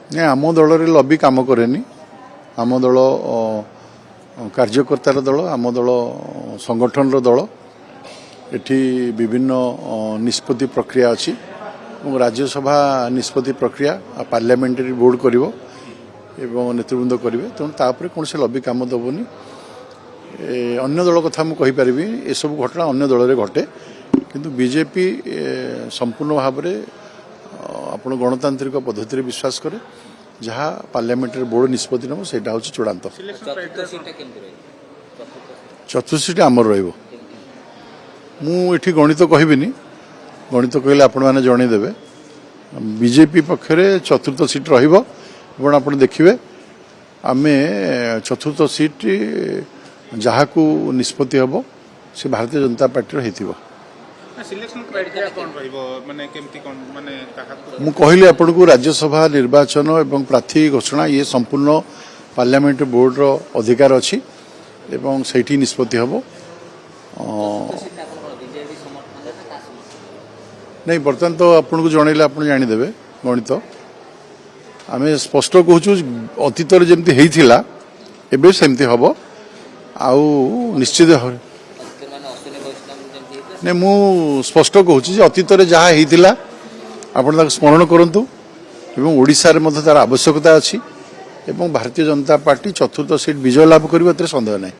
नहीं आम दल लबी काम कैनि आम दल कार्यकर्तार दल आम दल संगठन दल एठी विभिन्न निष्पत्ति प्रक्रिया अच्छी राज्यसभा निष्पत्ति प्रक्रिया पार्लियामेंटारी बोर्ड कर नेतृवृंद करेंगे तेणु तापर कौन से लबी काम दबनी अन्य दल कथा मुझे ये सब घटना अन्य दल में घटे किंतु बीजेपी संपूर्ण भाव में आपण गणतांत्रिक पद्धति विश्वास करे जहाँ पार्लियामेंटारी बोर्ड निष्पत्ति नब से हूँ चूड़ांत चतुर्थ सीट आमर मुझे गणित कहबिनी गणित कहले आपण मैंने जनईदेवे बीजेपी पक्षरे चतुर्थ सीट रहा देखिए आम चतुर्थ सीट जहाँ को निष्पत्ति हम से भारतीय जनता पार्टी हो सिलेक्शन क्राइटेरिया कोन रहइबो माने केमती कोन माने मु कहली आपण को राज्यसभा निर्वाचन एवं प्रार्थी घोषणा ये संपूर्ण पार्लियामेंट बोर्ड रो अधिकार अछि एवं सेठी निष्पत्ति हबो नहीं बर्तमान तो आपण को जणैले आपण जानि देबे गणित आमे स्पष्ट कहूछु अतीत रे जेमती हेइथिला एबे सेमती हबो आउ निश्चित नहीं मु स्पष्ट कहूँ अतीत जहाँ होता आप स्मरण करूँ एवं ओडिशा रे तार आवश्यकता अच्छी एवं भारतीय जनता पार्टी चतुर्थ सीट विजय लाभ कर सन्देह नहीं।